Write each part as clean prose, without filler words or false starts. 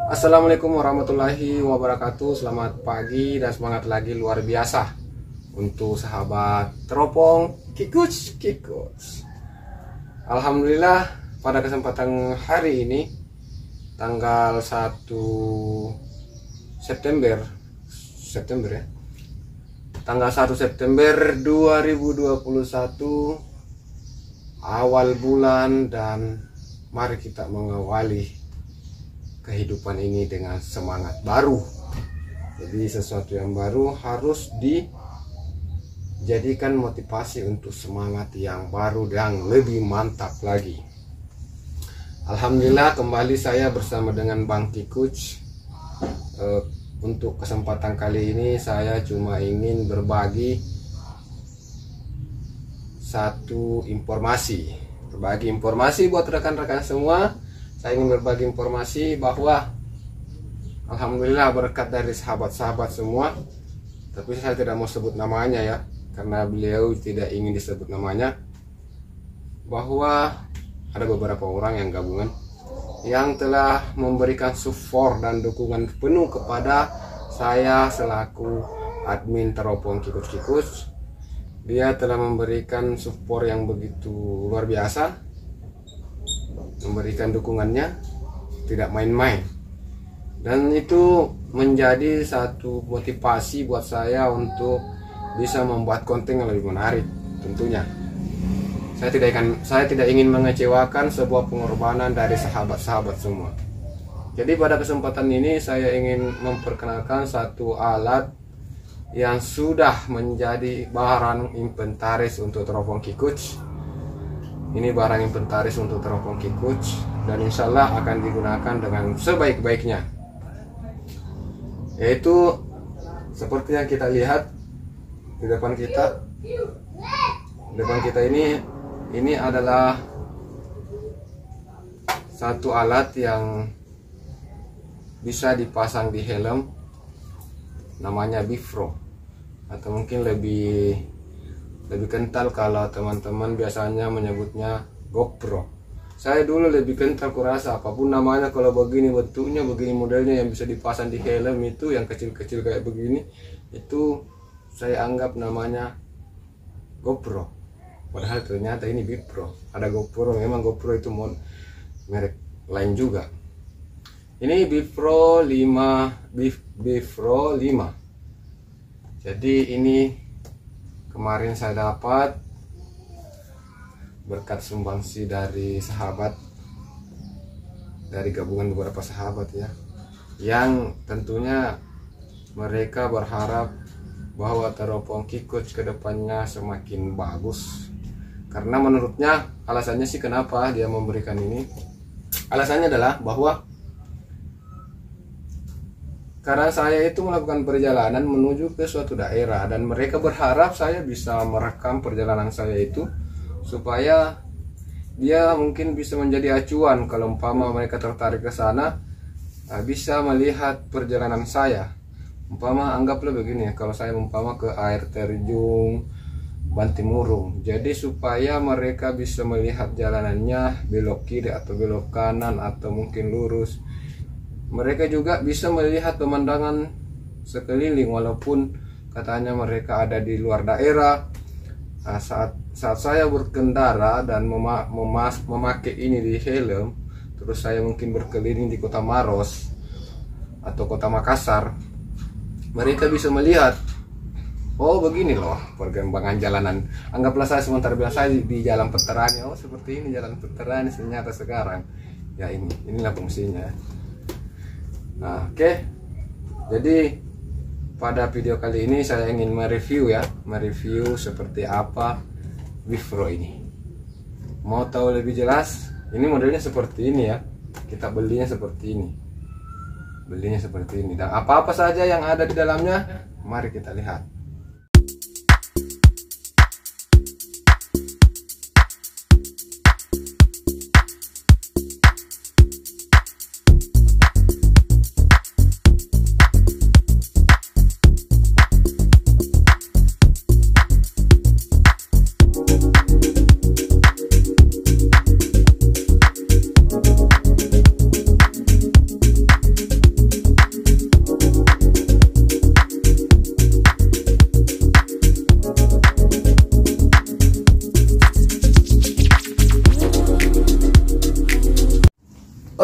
Assalamualaikum warahmatullahi wabarakatuh. Selamat pagi dan semangat lagi luar biasa untuk sahabat teropong Kikuts. Alhamdulillah pada kesempatan hari ini tanggal 1 September ya. Tanggal 1 September 2021, awal bulan, dan mari kita mengawali kehidupan ini dengan semangat baru. Jadi sesuatu yang baru harus dijadikan motivasi untuk semangat yang baru dan lebih mantap lagi. Alhamdulillah kembali saya bersama dengan Bang Kikuts. Untuk kesempatan kali ini saya cuma ingin berbagi satu informasi. Berbagi informasi buat rekan-rekan semua. Saya ingin berbagi informasi bahwa alhamdulillah berkat dari sahabat-sahabat semua, tapi saya tidak mau sebut namanya ya, karena beliau tidak ingin disebut namanya, bahwa ada beberapa orang yang gabungan yang telah memberikan support dan dukungan penuh kepada saya selaku admin teropong Kikuts. Dia telah memberikan support yang begitu luar biasa, memberikan dukungannya tidak main-main, dan itu menjadi satu motivasi buat saya untuk bisa membuat konten yang lebih menarik. Tentunya saya tidak ingin mengecewakan sebuah pengorbanan dari sahabat-sahabat semua. Jadi pada kesempatan ini saya ingin memperkenalkan satu alat yang sudah menjadi barang inventaris untuk teropong Kikuts. Ini barang inventaris untuk teropong Kikuts, dan insya Allah akan digunakan dengan sebaik-baiknya. Yaitu seperti yang kita lihat di depan kita. Ini adalah satu alat yang bisa dipasang di helm, namanya Bifro, atau mungkin lebih kental kalau teman-teman biasanya menyebutnya GoPro. Saya dulu lebih kental, kurasa apapun namanya, kalau begini bentuknya, begini modelnya yang bisa dipasang di helm itu, yang kecil-kecil kayak begini, itu saya anggap namanya GoPro. Padahal ternyata ini Bifro. Ada GoPro, memang GoPro itu merek lain juga. Ini Bifro 5. Jadi ini kemarin saya dapat berkat sumbangsi dari sahabat, dari gabungan beberapa sahabat ya, yang tentunya mereka berharap bahwa teropong Kikuts kedepannya semakin bagus. Karena menurutnya, alasannya sih kenapa dia memberikan ini, alasannya adalah bahwa karena saya itu melakukan perjalanan menuju ke suatu daerah, dan mereka berharap saya bisa merekam perjalanan saya itu supaya dia mungkin bisa menjadi acuan kalau umpama mereka tertarik ke sana, bisa melihat perjalanan saya. Umpama anggaplah begini, kalau saya umpama ke air terjun Bantimurung, jadi supaya mereka bisa melihat jalanannya belok kiri atau belok kanan atau mungkin lurus. Mereka juga bisa melihat pemandangan sekeliling walaupun katanya mereka ada di luar daerah. Saat saya berkendara dan memakai ini di helm, terus saya mungkin berkeliling di kota Maros atau kota Makassar, mereka bisa melihat, oh begini loh perkembangan jalanan. Anggaplah saya sementara bilang saya di jalan Veterani, oh seperti ini jalan Veterani ternyata sekarang. Ya inilah fungsinya. Nah, oke. Jadi pada video kali ini saya ingin mereview seperti apa Bifro ini. Mau tahu lebih jelas? Ini modelnya seperti ini ya. Kita belinya seperti ini. Dan apa-apa saja yang ada di dalamnya, mari kita lihat.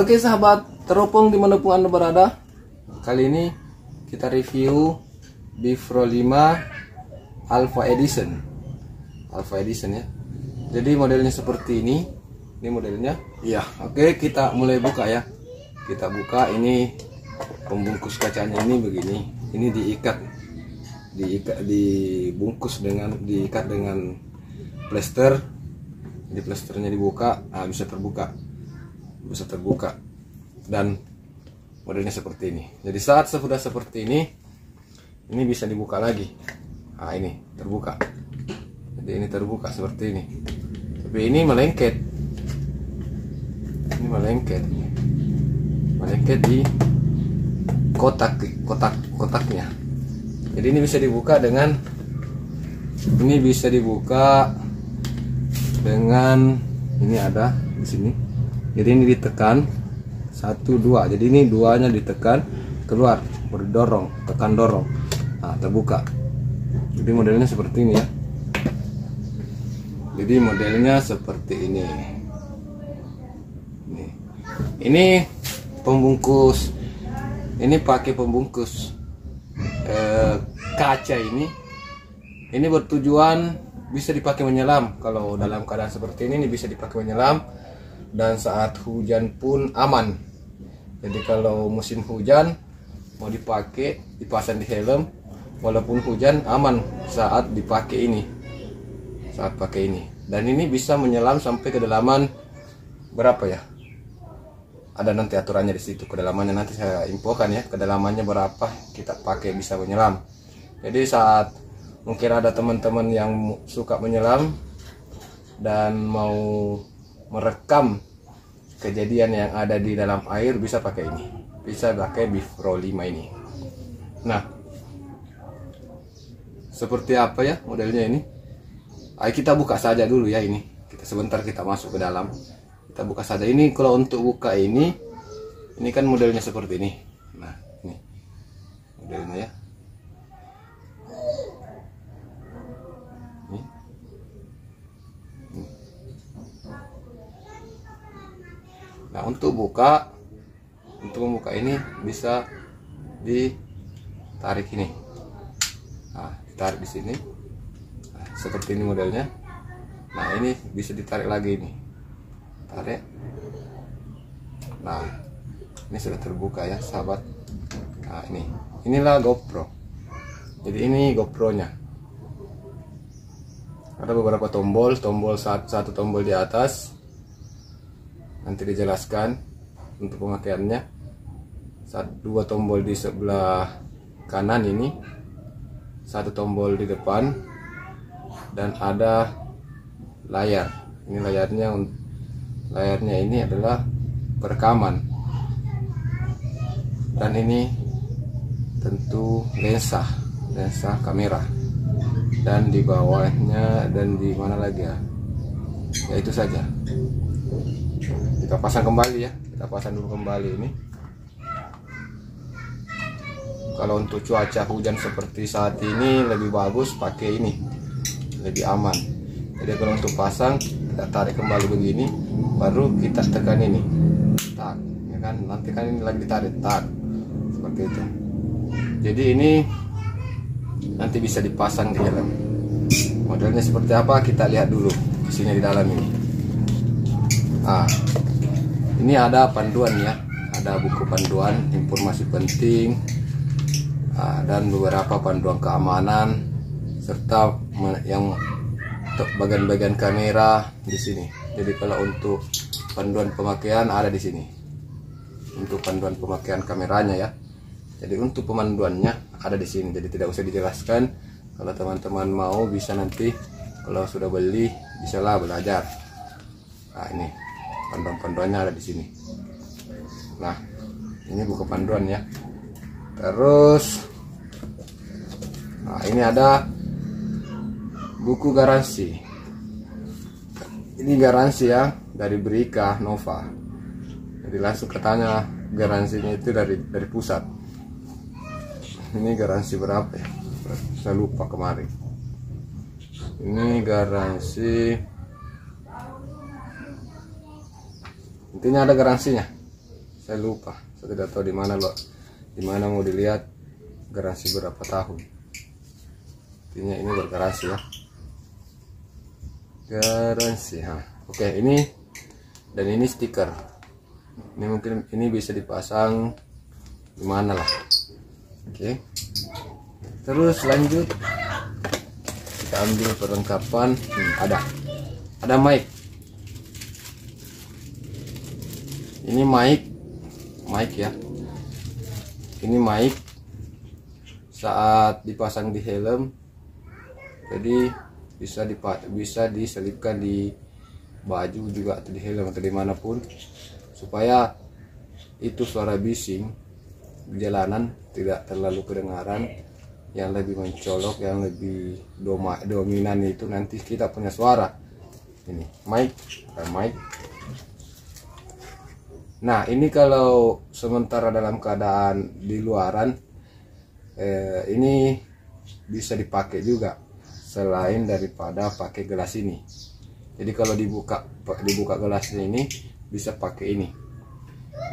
Oke sahabat teropong dimanapun Anda berada, kali ini kita review Bifro 5 Alpha Edition ya. Jadi modelnya seperti ini modelnya ya. Oke, kita mulai buka ya. Kita buka, ini pembungkus kacanya ini begini. Ini diikat dibungkus dengan diikat dengan plester. Jadi plesternya dibuka, nah, bisa terbuka dan modelnya seperti ini. Jadi saat sudah seperti ini bisa dibuka lagi. Nah, ini terbuka. Jadi ini terbuka seperti ini. Tapi ini melengket. Ini melengket di kotaknya. Jadi ini bisa dibuka dengan ini ada di sini. Jadi ini ditekan 1 2. Jadi ini duanya ditekan, keluar, berdorong, tekan dorong. Nah, terbuka. Jadi modelnya seperti ini ya. Jadi modelnya seperti ini. Ini pembungkus. Ini pakai pembungkus kaca ini. Ini bertujuan bisa dipakai menyelam. Kalau dalam keadaan seperti ini bisa dipakai menyelam, dan saat hujan pun aman. Jadi kalau musim hujan mau dipakai, dipasang di helm, walaupun hujan aman saat dipakai ini. Dan ini bisa menyelam sampai kedalaman berapa ya? Ada nanti aturannya di situ. Kedalamannya nanti saya infokan ya. Kedalamannya berapa kita pakai bisa menyelam. Jadi saat mungkin ada teman-teman yang suka menyelam dan mau merekam kejadian yang ada di dalam air, bisa pakai ini. Bisa pakai Bifro 5 ini. Nah, seperti apa ya modelnya ini? Ayo kita buka saja dulu ya ini. Sebentar kita masuk ke dalam. Kita buka saja. Ini kalau untuk buka ini kan modelnya seperti ini. Nah, ini modelnya ya. Nah, untuk membuka ini bisa ditarik ini. Nah, ditarik di sini. Nah, seperti ini modelnya. Nah, ini bisa ditarik lagi ini. Tarik. Nah, ini sudah terbuka ya, sahabat. Nah, inilah GoPro. Jadi ini GoPro-nya. Ada beberapa tombol, satu tombol di atas. Nanti dijelaskan untuk pemakaiannya. 2 tombol di sebelah kanan ini, 1 tombol di depan, dan ada layar. Ini layarnya ini adalah perekaman, dan ini tentu lensa kamera, dan di bawahnya dan di mana lagi ya itu saja. Kita pasang kembali ya, kita pasang dulu kembali ini. Kalau untuk cuaca hujan seperti saat ini lebih bagus pakai ini, lebih aman. Jadi kalau untuk pasang, kita tarik kembali begini, baru kita tekan ini, tak, ya kan? Nanti kan ini lagi ditarik, tak, seperti itu. Jadi ini nanti bisa dipasang di helm. Modelnya seperti apa kita lihat dulu isinya di dalam ini. Ah, ini ada panduan ya, ada buku panduan informasi penting, dan beberapa panduan keamanan, serta yang bagian-bagian kamera di sini. Jadi kalau untuk panduan pemakaian ada di sini, untuk panduan pemakaian kameranya ya. Jadi untuk pemanduannya ada di sini, jadi tidak usah dijelaskan. Kalau teman-teman mau bisa nanti kalau sudah beli bisalah belajar. Nah, ini panduan-panduannya ada di sini. Nah, ini buku panduan ya. Terus, nah ini ada buku garansi. Ini garansi ya dari Brika Nova. Jadi langsung katanya garansinya itu dari pusat. Ini garansi berapa ya? Saya lupa kemarin. Ini garansi, intinya ada garansinya. saya lupa, saya tidak tahu di mana loh, di mana mau dilihat garansi berapa tahun. Intinya ini bergaransi ya, garansi. Oke, ini dan ini stiker. Ini mungkin ini bisa dipasang di mana lah. Oke, terus lanjut kita ambil perlengkapan. Ada mic. Ini mic ya. Ini mic saat dipasang di helm, jadi bisa diselipkan di baju juga atau di helm atau dimanapun, supaya itu suara bising di jalanan tidak terlalu kedengaran. Yang lebih mencolok, yang lebih dominan itu nanti kita punya suara. Ini mic. Nah, ini kalau sementara dalam keadaan di luaran, ini bisa dipakai juga selain daripada pakai gelas ini. Jadi kalau dibuka gelasnya ini bisa pakai ini,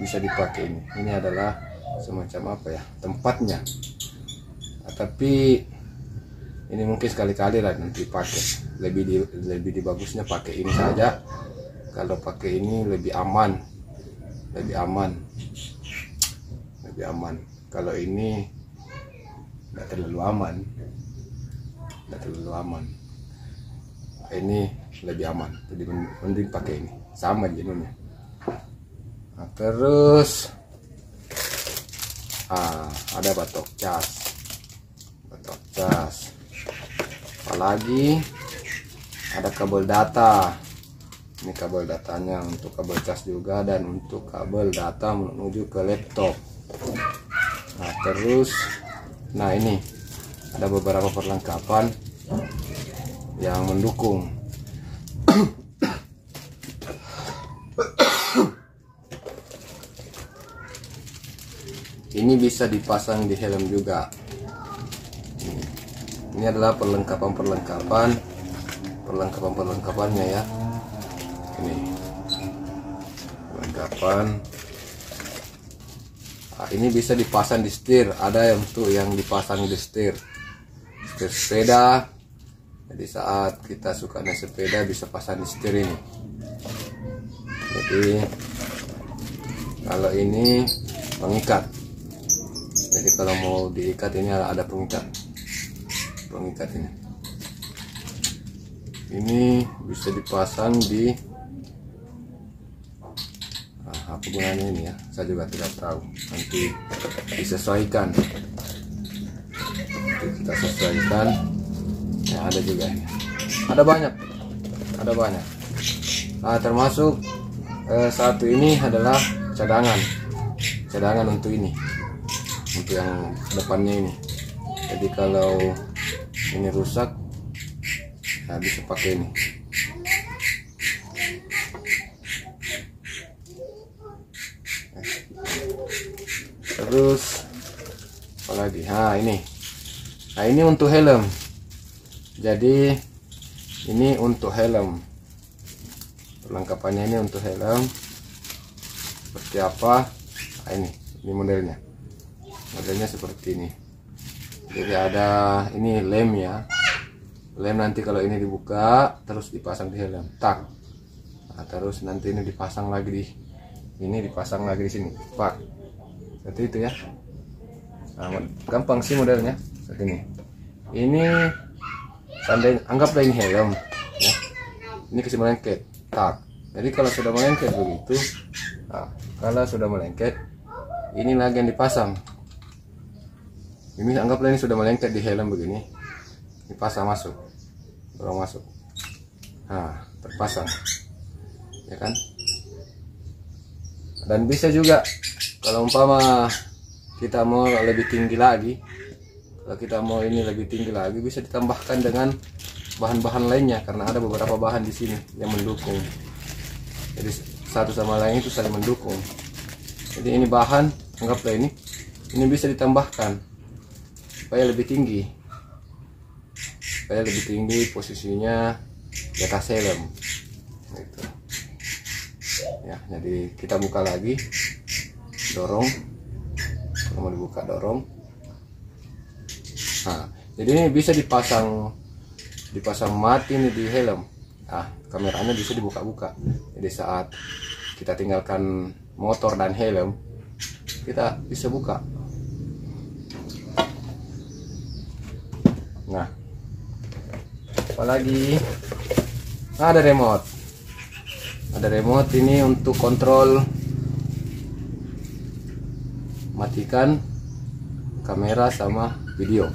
bisa dipakai ini. Ini adalah semacam apa ya, tempatnya. Tapi ini mungkin sekali-kali lah nanti pakai. Lebih bagusnya pakai ini saja. Kalau pakai ini lebih aman. Kalau ini tidak terlalu aman. Ini lebih aman, jadi mending pakai ini, sama jenuhnya. Nah, terus ada batok cas. Apalagi ada kabel data. Ini kabel datanya untuk kabel cas juga, dan untuk kabel data menuju ke laptop. Nah, terus ini ada beberapa perlengkapan yang mendukung. Ini bisa dipasang di helm juga. Ini adalah perlengkapannya ya. Ini perlengkapan. Ini bisa dipasang di setir. Ada yang dipasang di setir sepeda. Jadi saat kita suka naik sepeda bisa pasang di setir ini. Jadi kalau ini pengikat. Jadi kalau mau diikat ini ada pengikat ini. Ini bisa dipasang di apa gunanya ini ya, saya juga tidak tahu. Nanti disesuaikan. Kita sesuaikan. Ya, ada juga ini. Ada banyak. Termasuk satu ini adalah cadangan untuk ini, untuk yang depannya ini. Jadi kalau ini rusak, bisa pakai ini. Terus apalagi? Ini untuk helm. Jadi ini untuk helm. Perlengkapannya ini untuk helm. Seperti apa? Ini modelnya. Modelnya seperti ini. Jadi ada ini lem ya. Lem nanti kalau ini dibuka terus dipasang di helm. Terus nanti ini dipasang lagi di sini. Seperti itu ya. Gampang sih modelnya seperti ini. Ini seandainya anggaplah ini helm ya. Ini kasih melengket. Jadi kalau sudah melengket begitu, ini lagi yang dipasang. Ini anggaplah ini sudah melengket di helm begini, dipasang dorong masuk, terpasang, ya kan? Dan bisa juga kalau umpama kita mau lebih tinggi lagi, bisa ditambahkan dengan bahan-bahan lainnya, karena ada beberapa bahan di sini yang mendukung. Jadi satu sama lain itu saling mendukung. Jadi ini bahan, anggaplah ini bisa ditambahkan supaya lebih tinggi posisinya di atas helm gitu. Ya, jadi kita buka lagi. dorong, kalau mau dibuka dorong. Nah, jadi ini bisa dipasang mati nih di helm. Nah, kameranya bisa dibuka-buka. Jadi saat kita tinggalkan motor dan helm, kita bisa buka. Nah, apalagi ada remote. Ada remote ini untuk kontrol matikan kamera sama video.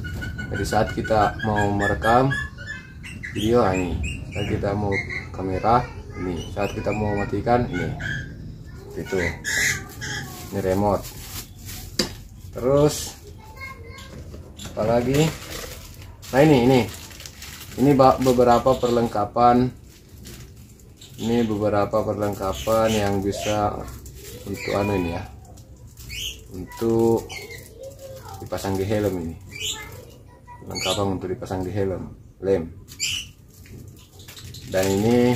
Jadi saat kita mau merekam video ini, saat kita mau kamera ini, saat kita mau matikan ini, itu ini remote. Terus apalagi, nah ini beberapa perlengkapan, yang bisa untuk ini ya, untuk dipasang di helm. Ini perlengkapan untuk dipasang di helm, lem. Dan ini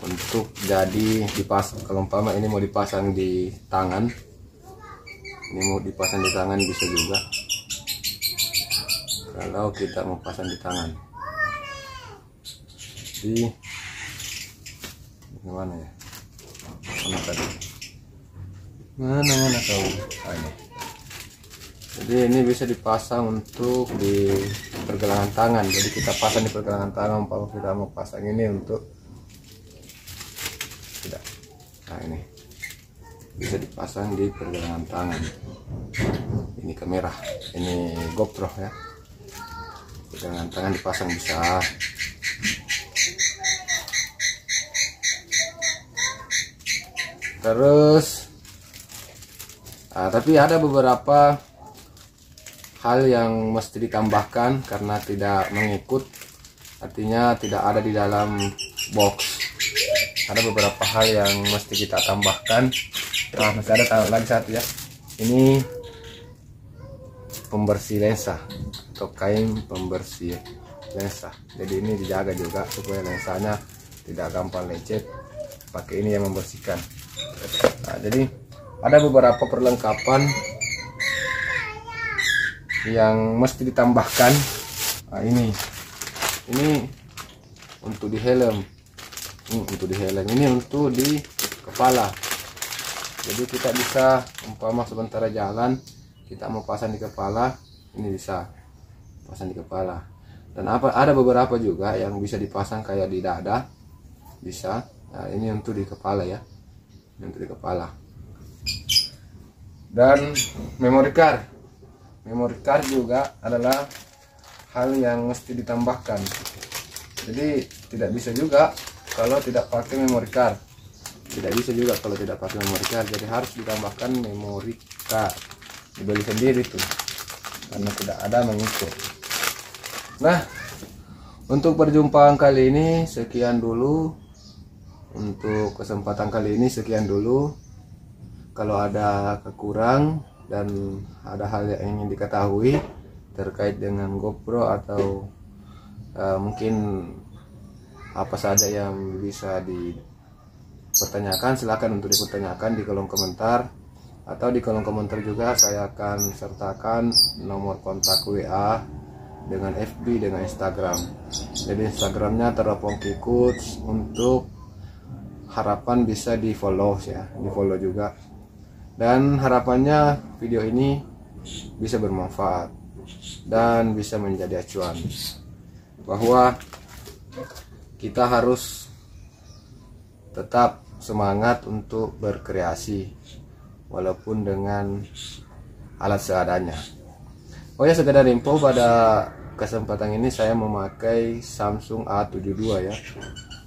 untuk jadi dipasang, kalau umpama ini mau dipasang di tangan, bisa juga kalau kita mau pasang di tangan. Di mana ya, mana tadi, mana tahu. Ini jadi ini bisa dipasang untuk di pergelangan tangan. Jadi kita pasang di pergelangan tangan, kalau kita mau pasang ini untuk tidak. Nah, ini bisa dipasang di pergelangan tangan. Ini kamera, ini GoPro ya, pergelangan tangan dipasang bisa. Terus tapi ada beberapa hal yang mesti ditambahkan karena tidak mengikut, artinya tidak ada di dalam box. Ada beberapa hal yang mesti kita tambahkan. Nah, masih ada lagi satu ya, ini pembersih lensa atau kain pembersih lensa. Jadi ini dijaga juga supaya lensanya tidak gampang lecet, pakai ini yang membersihkan. Nah, jadi ada beberapa perlengkapan yang mesti ditambahkan. Nah, ini untuk di helm, ini untuk di kepala. Jadi kita bisa umpama sebentar jalan kita mau pasang di kepala, ini bisa pasang di kepala. Dan ada beberapa juga yang bisa dipasang kayak di dada, bisa. Nah, ini untuk di kepala ya, ini untuk di kepala. Dan memory card juga adalah hal yang mesti ditambahkan. Jadi tidak bisa juga kalau tidak pakai memory card. Jadi harus ditambahkan memory card. Dibeli sendiri tuh, karena tidak ada mengikut. Nah, untuk perjumpaan kali ini sekian dulu. Untuk kesempatan kali ini sekian dulu. Kalau ada kekurang dan ada hal yang ingin diketahui terkait dengan GoPro atau mungkin apa saja yang bisa dipertanyakan, silakan untuk dipertanyakan di kolom komentar, atau di kolom komentar juga saya akan sertakan nomor kontak WA dengan FB dengan Instagram. Jadi Instagramnya Teropong Kikuts, untuk harapan bisa di follow ya, di follow juga. Dan harapannya video ini bisa bermanfaat dan bisa menjadi acuan bahwa kita harus tetap semangat untuk berkreasi walaupun dengan alat seadanya. Oh ya, sekedar info, pada kesempatan ini saya memakai Samsung A72 ya.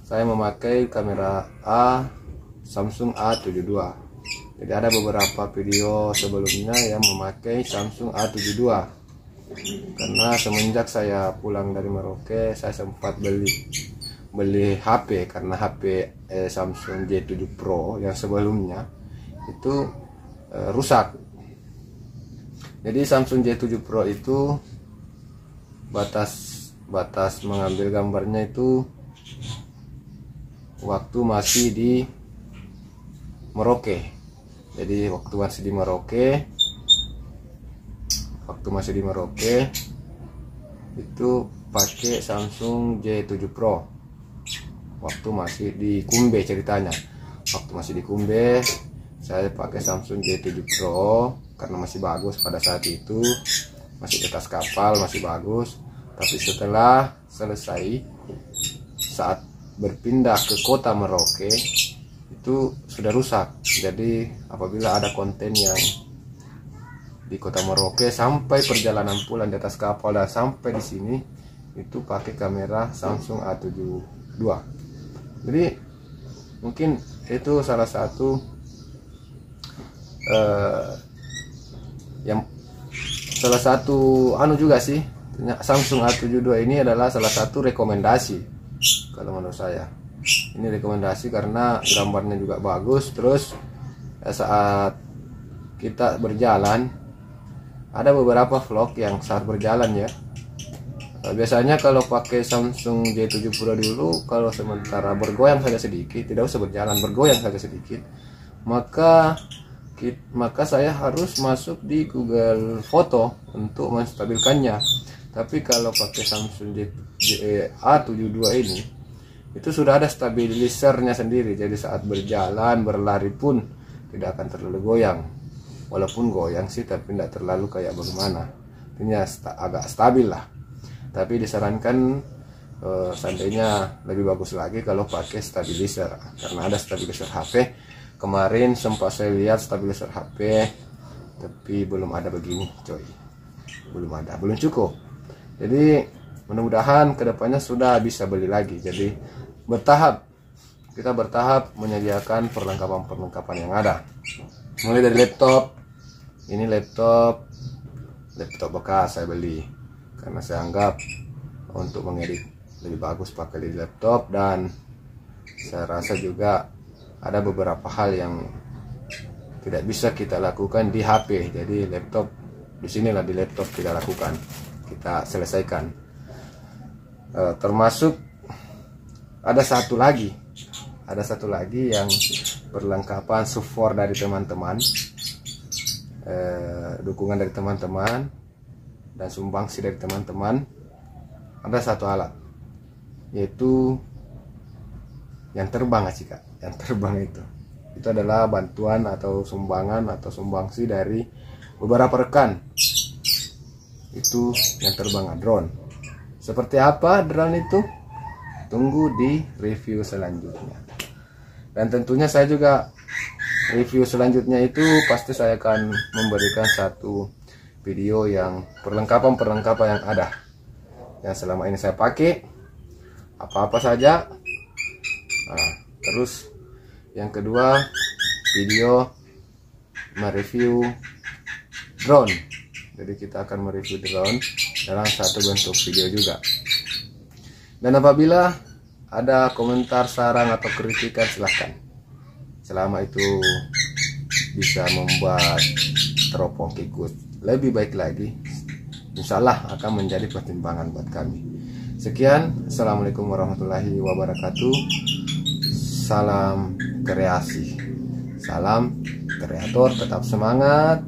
Saya memakai kamera Samsung A72. Jadi ada beberapa video sebelumnya yang memakai Samsung A72. Karena semenjak saya pulang dari Merauke, saya sempat beli HP, karena HP Samsung J7 Pro yang sebelumnya itu rusak. Jadi Samsung J7 Pro itu batas mengambil gambarnya itu waktu masih di Merauke. Jadi waktu masih di Merauke itu pakai Samsung J7 Pro. Waktu masih di Kumbe ceritanya. Waktu masih di Kumbe saya pakai Samsung J7 Pro karena masih bagus pada saat itu, masih di atas kapal, masih bagus. Tapi setelah selesai, saat berpindah ke kota Merauke itu sudah rusak. Jadi apabila ada konten yang di kota Merauke sampai perjalanan pulang di atas kapal dan sampai di sini itu pakai kamera Samsung A72. Jadi mungkin itu salah satu anu juga sih, Samsung A72 ini adalah salah satu rekomendasi kalau menurut saya. Ini rekomendasi karena gambarnya juga bagus. Terus saat kita berjalan, ada beberapa vlog yang saat berjalan ya. Biasanya kalau pakai Samsung J7 Pro dulu, kalau sementara bergoyang saja sedikit, tidak usah berjalan, bergoyang saja sedikit, maka saya harus masuk di Google Foto untuk menstabilkannya. Tapi kalau pakai Samsung A72 ini, itu sudah ada stabilisernya sendiri. Jadi saat berjalan, berlari pun tidak akan terlalu goyang. Walaupun goyang sih, tapi tidak terlalu kayak bagaimana. Artinya agak stabil lah. Tapi disarankan seandainya lebih bagus lagi kalau pakai stabilizer, karena ada stabilizer HP. Kemarin sempat saya lihat stabilizer HP, tapi belum ada begini coy, belum ada, belum cukup. Jadi mudah-mudahan kedepannya sudah bisa beli lagi. Jadi kita bertahap menyediakan perlengkapan yang ada, mulai dari laptop. Ini laptop bekas saya beli karena saya anggap untuk mengedit lebih bagus pakai di laptop, dan saya rasa juga ada beberapa hal yang tidak bisa kita lakukan di HP. Jadi laptop disinilah, di laptop kita lakukan, kita selesaikan. Termasuk ada satu lagi yang perlengkapan support dari teman-teman, dukungan dari teman-teman dan sumbangsi dari teman-teman. Ada satu alat, yaitu yang terbang Kak. Yang terbang itu adalah bantuan atau sumbangan atau sumbangsi dari beberapa rekan. Itu yang terbang drone. Seperti apa drone itu? Tunggu di review selanjutnya. Dan tentunya saya juga review selanjutnya itu pasti saya akan memberikan satu video yang perlengkapan yang ada, yang selama ini saya pakai, apa-apa saja. Nah, terus yang kedua, video mereview drone. Jadi kita akan mereview drone dalam satu bentuk video juga. Dan apabila ada komentar, saran atau kritikan, silahkan. Selama itu bisa membuat teropong Kikus lebih baik lagi, insyaallah akan menjadi pertimbangan buat kami. Sekian, assalamualaikum warahmatullahi wabarakatuh. Salam kreasi, salam kreator, tetap semangat.